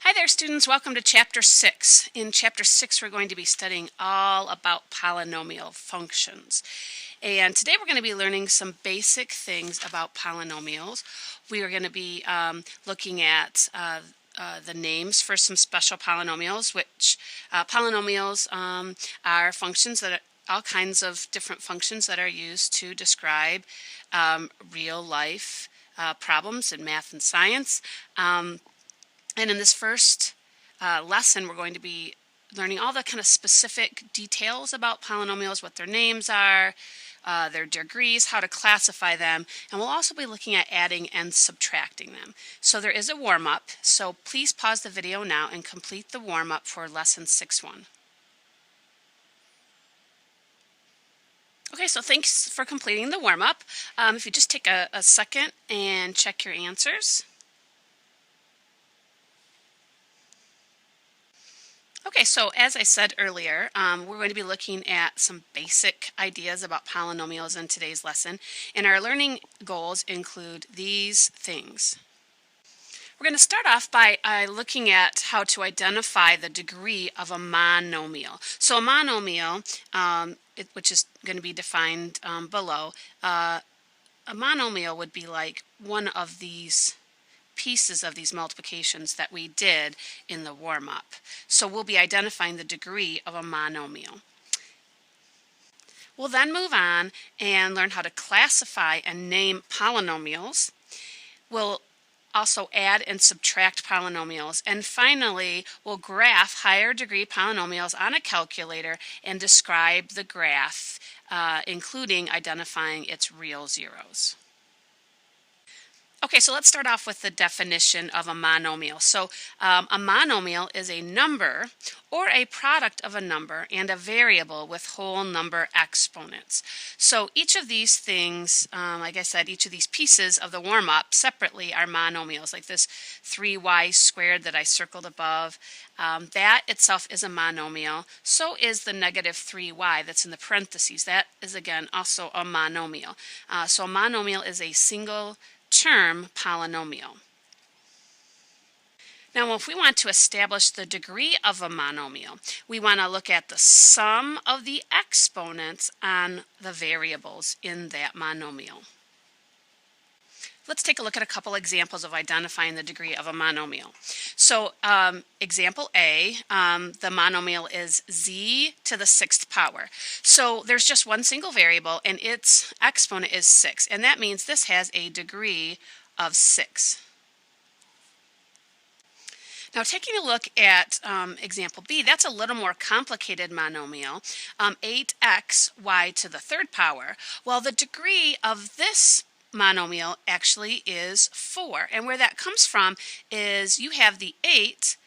Hi there, students. Welcome to Chapter 6. In Chapter 6, we're going to be studying all about polynomial functions. And today we're going to be learning some basic things about polynomials. We are going to be looking at the names for some special polynomials, which polynomials are functions that are all kinds of different functions that are used to describe real life problems in math and science. And in this first lesson, we're going to be learning all the kind of specific details about polynomials, what their names are, their degrees, how to classify them, and we'll also be looking at adding and subtracting them. So there is a warm-up, so please pause the video now and complete the warm-up for Lesson 6.1. Okay, so thanks for completing the warm-up. If you just take a second and check your answers. Okay, so as I said earlier, we're going to be looking at some basic ideas about polynomials in today's lesson, and our learning goals include these things. We're going to start off by looking at how to identify the degree of a monomial. So a monomial, which is going to be defined below, a monomial would be like one of these pieces of these multiplications that we did in the warm-up. So we'll be identifying the degree of a monomial. We'll then move on and learn how to classify and name polynomials. We'll also add and subtract polynomials. And finally, we'll graph higher degree polynomials on a calculator and describe the graph, including identifying its real zeros. Okay, so let's start off with the definition of a monomial. So a monomial is a number or a product of a number and a variable with whole number exponents. So each of these things, like I said, each of these pieces of the warm-up separately are monomials, like this 3y squared that I circled above. That itself is a monomial. So is the negative 3y that's in the parentheses. That is, again, also a monomial. So a monomial is a single term polynomial. Now, if we want to establish the degree of a monomial, we want to look at the sum of the exponents on the variables in that monomial. Let's take a look at a couple examples of identifying the degree of a monomial. So example A, the monomial is z to the 6th power. So there's just one single variable and its exponent is 6, and that means this has a degree of 6. Now, taking a look at example B, that's a little more complicated monomial, 8xy to the 3rd power. Well, the degree of this monomial actually is 4, and where that comes from is you have the 8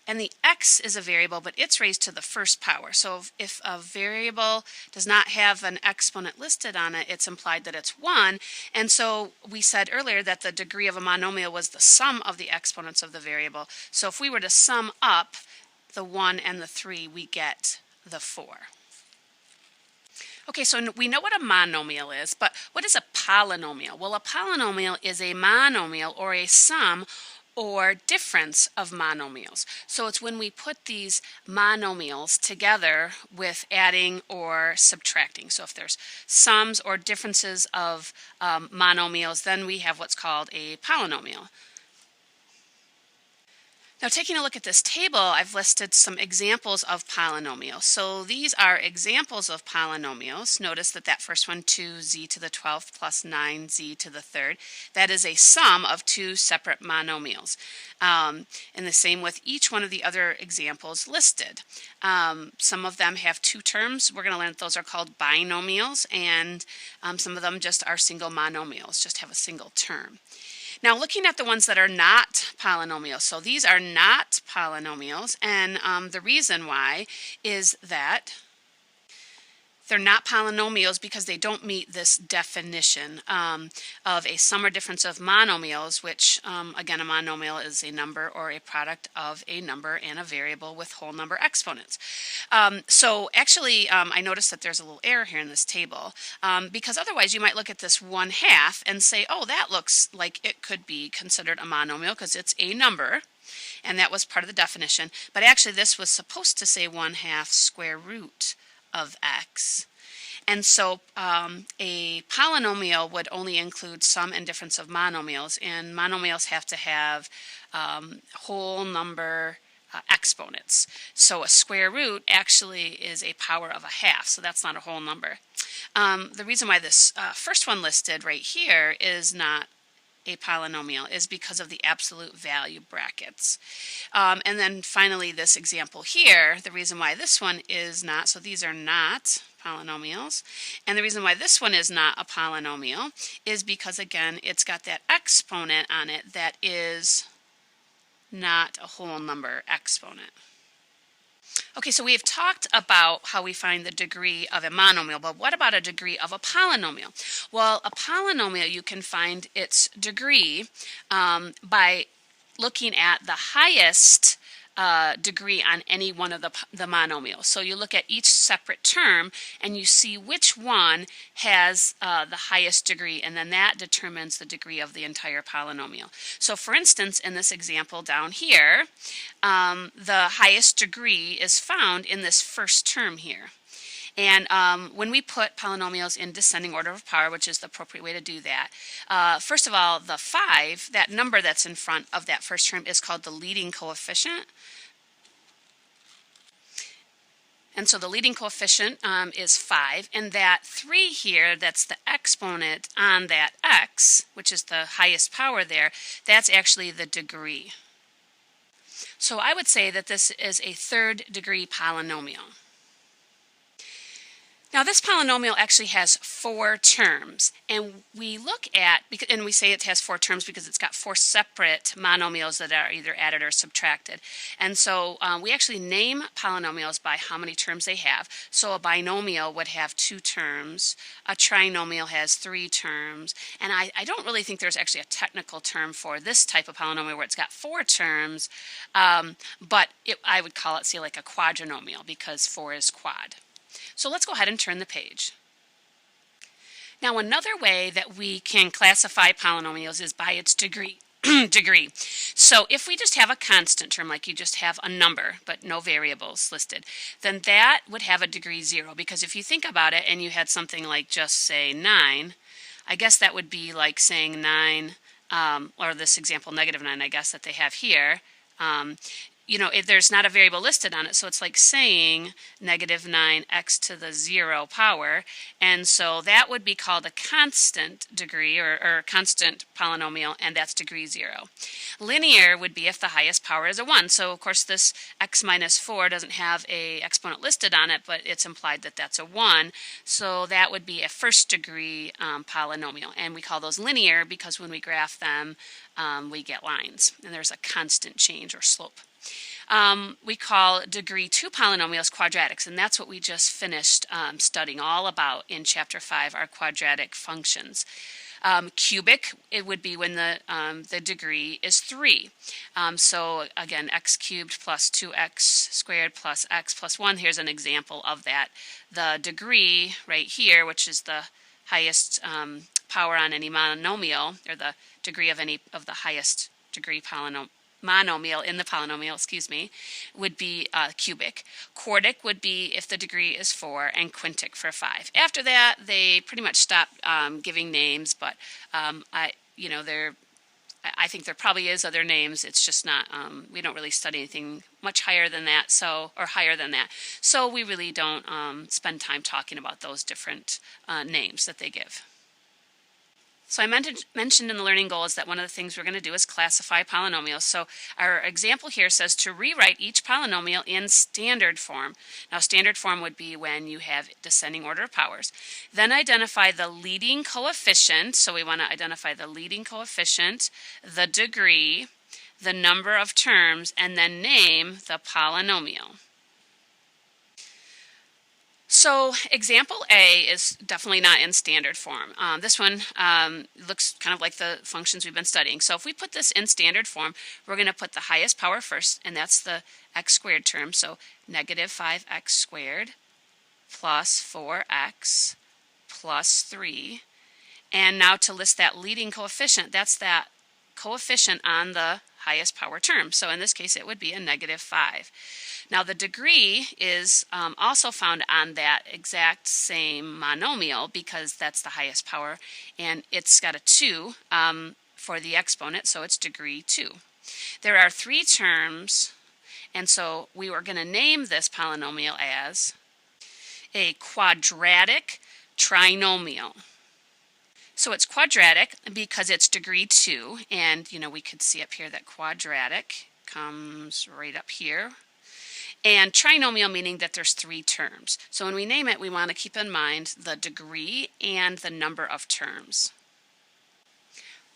and the x is a variable, but it's raised to the 1st power. So if a variable does not have an exponent listed on it, it's implied that it's 1. And so we said earlier that the degree of a monomial was the sum of the exponents of the variable. So if we were to sum up the 1 and the 3, we get the 4. Okay, so we know what a monomial is, but what is a polynomial? Well, a polynomial is a monomial or a sum or difference of monomials. So it's when we put these monomials together with adding or subtracting. So if there's sums or differences of monomials, then we have what's called a polynomial. Now, taking a look at this table, I've listed some examples of polynomials. So these are examples of polynomials. Notice that that first one, 2z to the 12th plus 9z to the 3rd, that is a sum of two separate monomials. And the same with each one of the other examples listed. Some of them have two terms. We're going to learn that those are called binomials, and some of them just are single monomials, just have a single term. Now, looking at the ones that are not polynomials, so these are not polynomials, and the reason why is that they're not polynomials because they don't meet this definition of a sum or difference of monomials, which, again, a monomial is a number or a product of a number and a variable with whole number exponents. So actually, I noticed that there's a little error here in this table, because otherwise you might look at this 1/2 and say, oh, that looks like it could be considered a monomial because it's a number. and that was part of the definition. But actually this was supposed to say 1/2 square root of x. And so a polynomial would only include sum and difference of monomials, and monomials have to have whole number exponents. So a square root actually is a power of 1/2, so that's not a whole number. The reason why this first one listed right here is not a polynomial is because of the absolute value brackets. And then finally this example here, the reason why this one is not, so these are not polynomials, and the reason why this one is not a polynomial is because again it's got that exponent on it that is not a whole number exponent. Okay, so we have talked about how we find the degree of a monomial, but what about a degree of a polynomial? Well, a polynomial, you can find its degree by looking at the highest degree on any one of the monomials. So you look at each separate term and you see which one has the highest degree, and then that determines the degree of the entire polynomial. So for instance, in this example down here, the highest degree is found in this first term here. And when we put polynomials in descending order of power, which is the appropriate way to do that, first of all, the 5, that number that's in front of that first term is called the leading coefficient. And so the leading coefficient is 5, and that 3 here, that's the exponent on that x, which is the highest power there, that's actually the degree. So I would say that this is a third degree polynomial. Now this polynomial actually has 4 terms, and we look at, and we say it has 4 terms because it's got 4 separate monomials that are either added or subtracted. And so we actually name polynomials by how many terms they have. So a binomial would have 2 terms, a trinomial has 3 terms, and I don't really think there's actually a technical term for this type of polynomial where it's got 4 terms, but I would call it, say, like a quadrinomial because 4 is quad. So let's go ahead and turn the page. Now another way that we can classify polynomials is by its degree. So if we just have a constant term, like you just have a number but no variables listed, then that would have a degree 0, because if you think about it and you had something like just say 9, I guess that would be like saying 9, or this example -9 I guess that they have here. You know, if there's not a variable listed on it, so it's like saying -9x to the 0 power, and so that would be called a constant degree or constant polynomial, and that's degree 0. Linear would be if the highest power is a 1, so of course this x minus 4 doesn't have a exponent listed on it, but it's implied that that's a 1, so that would be a first degree polynomial, and we call those linear because when we graph them we get lines, and there's a constant change or slope. We call degree 2 polynomials quadratics, and that's what we just finished studying all about in chapter 5, our quadratic functions. Cubic, it would be when the degree is 3. So again, x cubed plus 2x squared plus x plus 1, here's an example of that. The degree right here, which is the highest power on any monomial, or the degree of any of the highest degree monomial in the polynomial, would be cubic. Quartic would be if the degree is 4, and quintic for 5. After that, they pretty much stopped giving names, but I think there probably is other names. It's just not, we don't really study anything much higher than that, or higher than that. So we really don't spend time talking about those different names that they give. So I mentioned in the learning goals that one of the things we're going to do is classify polynomials. So our example here says to rewrite each polynomial in standard form. Now standard form would be when you have descending order of powers. Then identify the leading coefficient. So we want to identify the leading coefficient, the degree, the number of terms, and then name the polynomial. So example A is definitely not in standard form. This one looks kind of like the functions we've been studying. So if we put this in standard form, we're going to put the highest power first, and that's the x squared term. So -5x squared plus 4x plus 3. And now to list that leading coefficient, that's that coefficient on the highest power term. So in this case, it would be a -5. Now the degree is also found on that exact same monomial because that's the highest power, and it's got a 2 for the exponent, so it's degree 2. There are 3 terms, and so we were going to name this polynomial as a quadratic trinomial. So it's quadratic because it's degree 2, and we could see up here that quadratic comes right up here. And trinomial meaning that there's 3 terms. So when we name it, we want to keep in mind the degree and the number of terms.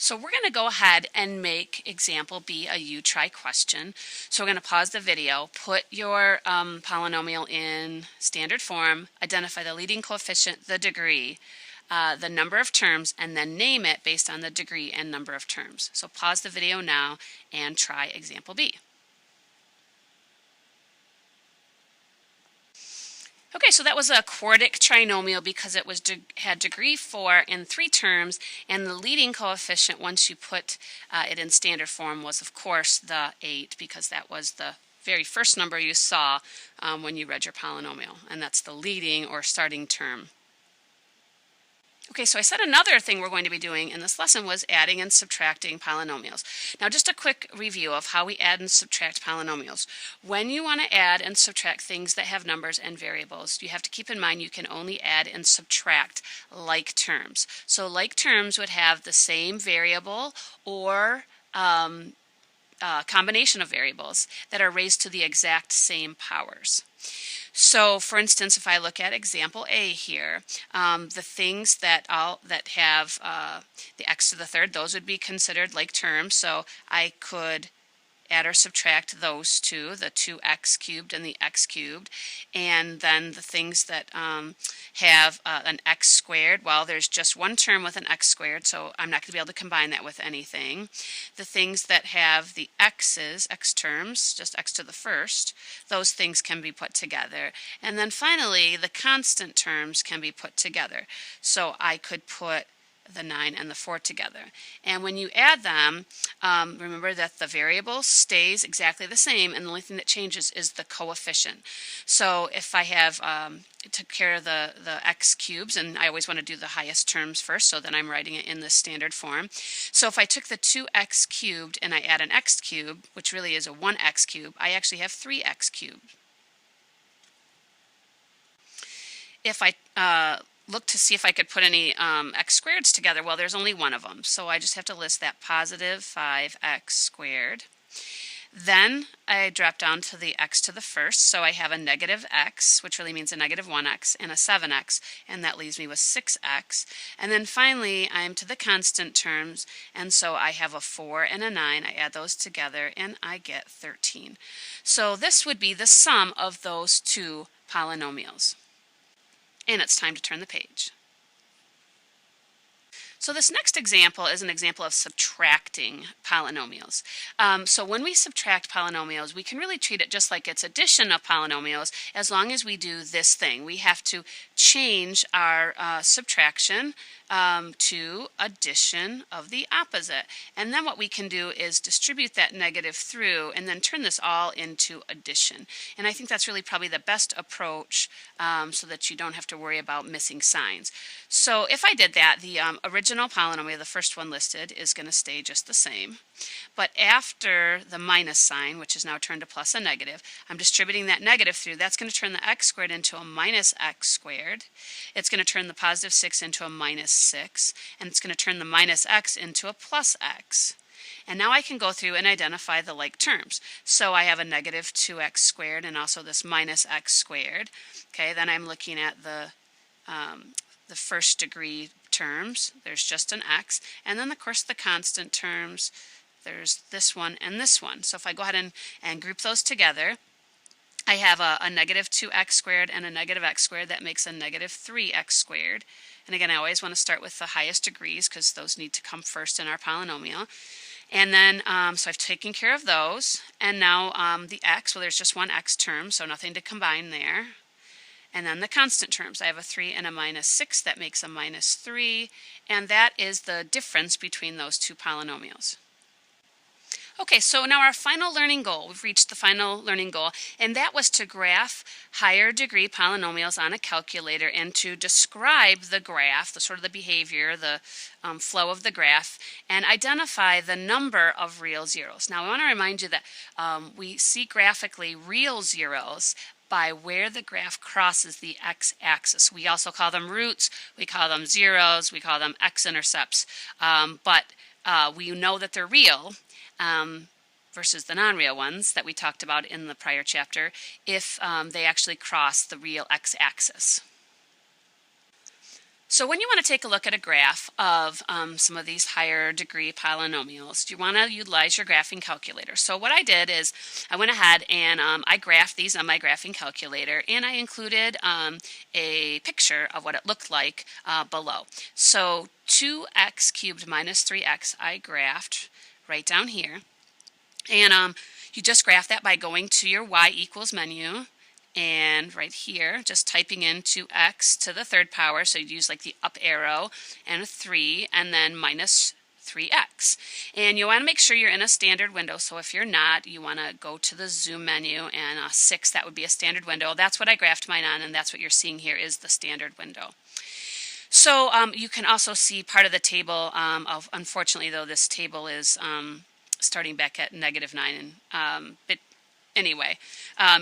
So we're going to go ahead and make example B a you-try question. So we're going to pause the video, put your polynomial in standard form, identify the leading coefficient, the degree, the number of terms, and then name it based on the degree and number of terms. So pause the video now and try example B. Okay, so that was a quartic trinomial because it was had degree 4 in 3 terms, and the leading coefficient once you put it in standard form was of course the 8 because that was the very first number you saw when you read your polynomial, and that's the leading or starting term. Okay, so I said another thing we're going to be doing in this lesson was adding and subtracting polynomials. Now just a quick review of how we add and subtract polynomials. When you want to add and subtract things that have numbers and variables, you have to keep in mind you can only add and subtract like terms. So like terms would have the same variable or combination of variables that are raised to the exact same powers. So, for instance, if I look at example A here, the things that have the x to the third, those would be considered like terms. So I could add or subtract those two, the 2x cubed and the x cubed. And then the things that have an x squared, well, there's just one term with an x squared, so I'm not going to be able to combine that with anything. The things that have the x's, x terms, just x to the first, those things can be put together. And then finally, the constant terms can be put together. So I could put the 9 and the 4 together. And when you add them, remember that the variable stays exactly the same, and the only thing that changes is the coefficient. So if I have took care of the x cubes, and I always want to do the highest terms first, so then I'm writing it in the standard form. So if I took the 2x cubed and I add an x cubed, which really is a 1x cubed, I actually have 3x cubed. If I look to see if I could put any x squareds together, well, there's only one of them, so I just have to list that positive 5x squared. Then I drop down to the x to the first, so I have a negative x, which really means a negative 1x, and a 7x, and that leaves me with 6x. And then finally, I'm to the constant terms, and so I have a 4 and a 9. I add those together, and I get 13. So this would be the sum of those two polynomials. And it's time to turn the page. So this next example is an example of subtracting polynomials. So when we subtract polynomials, we can really treat it just like it's addition of polynomials as long as we do this thing. We have to change our subtraction to addition of the opposite. And then what we can do is distribute that negative through and then turn this all into addition. And I think that's really probably the best approach so that you don't have to worry about missing signs. So if I did that, the original polynomial, the first one listed, is going to stay just the same. But after the minus sign, which is now turned to plus a negative, I'm distributing that negative through. That's going to turn the x squared into a minus x squared. It's going to turn the positive 6 into a minus 6. And it's going to turn the minus x into a plus x. And now I can go through and identify the like terms. So I have a negative 2x squared and also this minus x squared. Okay, then I'm looking at the first degree terms. There's just an x. And then, of course, the constant terms. There's this one and this one. So if I go ahead and group those together, I have a negative 2x squared and a negative x squared. That makes a negative 3x squared. And again, I always want to start with the highest degrees because those need to come first in our polynomial. And then, so I've taken care of those. And now the x, well, there's just one x term, so nothing to combine there. And then the constant terms. I have a 3 and a minus 6. That makes a minus 3. And that is the difference between those two polynomials. Okay, so now our final learning goal, we've reached the final learning goal, and that was to graph higher degree polynomials on a calculator and to describe the graph, the sort of the behavior, the flow of the graph, and identify the number of real zeros. Now I want to remind you that we see graphically real zeros by where the graph crosses the x-axis. We also call them roots, we call them zeros, we call them x-intercepts, but we know that they're real versus the non-real ones that we talked about in the prior chapter if they actually cross the real x-axis. So when you want to take a look at a graph of some of these higher degree polynomials, you want to utilize your graphing calculator. So what I did is I went ahead and I graphed these on my graphing calculator, and I included a picture of what it looked like below. So 2x cubed minus 3x I graphed right down here. And you just graph that by going to your y equals menu. And right here, just typing in 2x to the third power, so you'd use like the up arrow and a 3, and then minus 3x. And you want to make sure you're in a standard window, so if you're not, you want to go to the zoom menu, and 6, that would be a standard window. That's what I graphed mine on, and that's what you're seeing here is the standard window. So you can also see part of the table. Unfortunately, though, this table is starting back at -9, but anyway,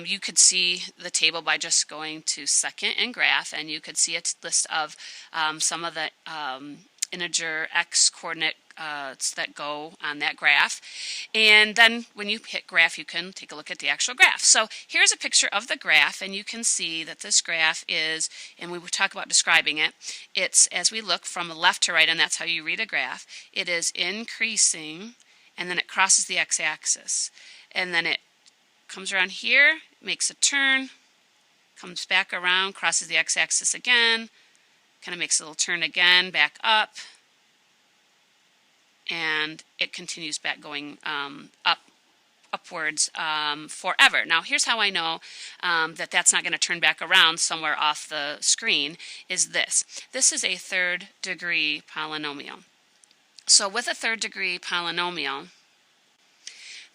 you could see the table by just going to second and graph, and you could see a list of some of the integer x coordinates that go on that graph. And then when you hit graph, you can take a look at the actual graph. So here's a picture of the graph, and you can see that this graph is, and we will talk about describing it, it's as we look from left to right, and that's how you read a graph, it is increasing, and then it crosses the x-axis. And then it comes around here, makes a turn, comes back around, crosses the x-axis again, kind of makes a little turn again, back up, and it continues back going upwards forever. Now here's how I know that that's not going to turn back around somewhere off the screen is this. This is a third degree polynomial. So with a third degree polynomial,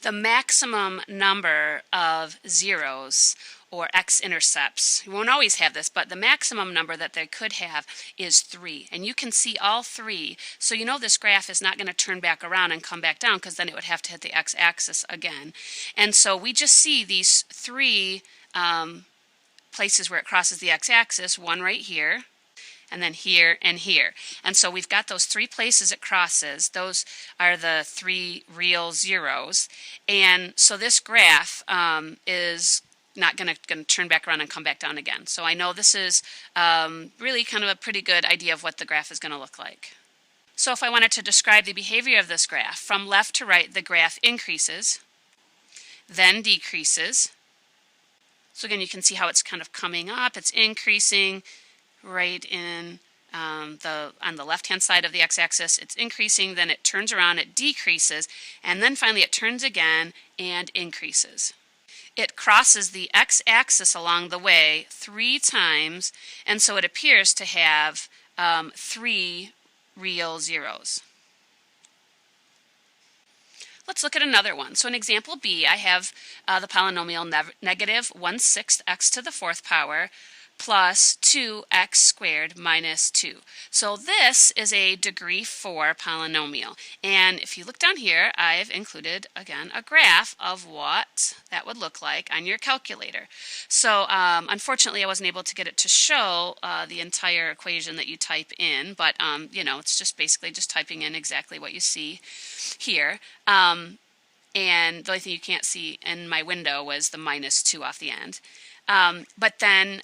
the maximum number of zeros or x-intercepts, you won't always have this, but the maximum number that they could have is 3. And you can see all 3, so you know this graph is not going to turn back around and come back down because then it would have to hit the x-axis again. And so we just see these 3 places where it crosses the x-axis, one right here, and then here and here. And so we've got those 3 places it crosses. Those are the 3 real zeros. And so this graph is not going to turn back around and come back down again. So I know this is really kind of a pretty good idea of what the graph is going to look like. So if I wanted to describe the behavior of this graph, from left to right, the graph increases, then decreases. So again, you can see how it's kind of coming up. It's increasing, right in on the left-hand side of the x-axis, it's increasing, then it turns around, it decreases, and then finally it turns again and increases. It crosses the x-axis along the way 3 times, and so it appears to have 3 real zeros. Let's look at another one. So in example B, I have the polynomial -1/6 x to the 4th power plus 2x squared minus 2. So this is a degree 4 polynomial. And if you look down here, I've included, again, a graph of what that would look like on your calculator. So unfortunately, I wasn't able to get it to show the entire equation that you type in, but you know, it's just basically just typing in exactly what you see here. And the only thing you can't see in my window was the -2 off the end. But then,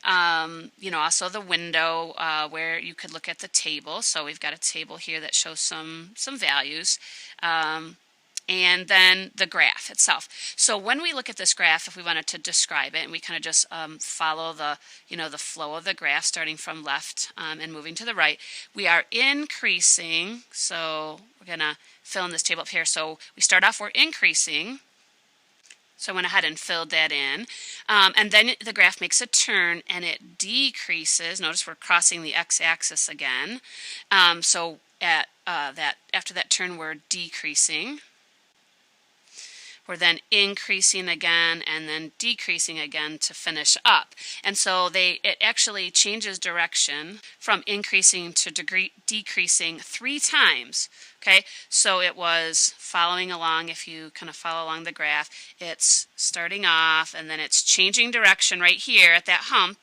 you know, also the window where you could look at the table. So we've got a table here that shows some values. And then the graph itself. So when we look at this graph, if we wanted to describe it, and we kind of just follow the, you know, the flow of the graph starting from left and moving to the right, we are increasing. So we're going to fill in this table up here. So we start off, we're increasing. So I went ahead and filled that in. And then the graph makes a turn and it decreases. Notice we're crossing the x-axis again. So at after that turn, we're decreasing. we're then increasing again and then decreasing again to finish up. And so it actually changes direction from increasing to decreasing 3 times. Okay, so it was following along. If you kind of follow along the graph, it's starting off and then it's changing direction right here at that hump,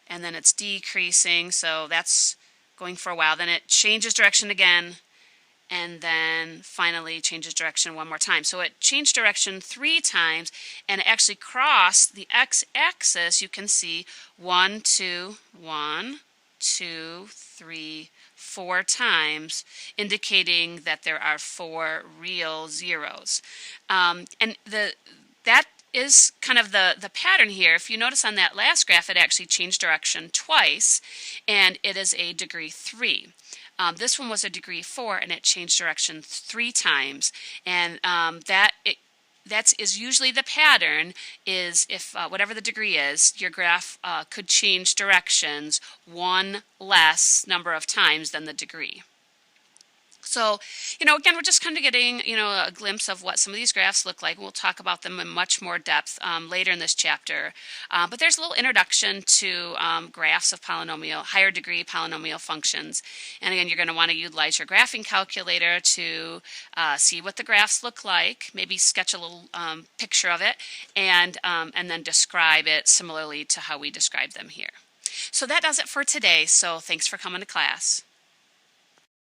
and then it's decreasing, so that's going for a while. Then it changes direction again, and then finally changes direction one more time. So it changed direction 3 times, and it actually crossed the x-axis. You can see 1, 2, 3, 4 times, indicating that there are 4 real zeros. And that is kind of the pattern here. If you notice on that last graph, it actually changed direction twice, and it is a degree 3. This one was a degree 4, and it changed direction 3 times. And that is usually the pattern, is if whatever the degree is, your graph could change directions one less number of times than the degree. So, again, we're just kind of getting, a glimpse of what some of these graphs look like. We'll talk about them in much more depth later in this chapter. But there's a little introduction to graphs of higher degree polynomial functions. And again, you're going to want to utilize your graphing calculator to see what the graphs look like, maybe sketch a little picture of it, and then describe it similarly to how we describe them here. So that does it for today. So thanks for coming to class.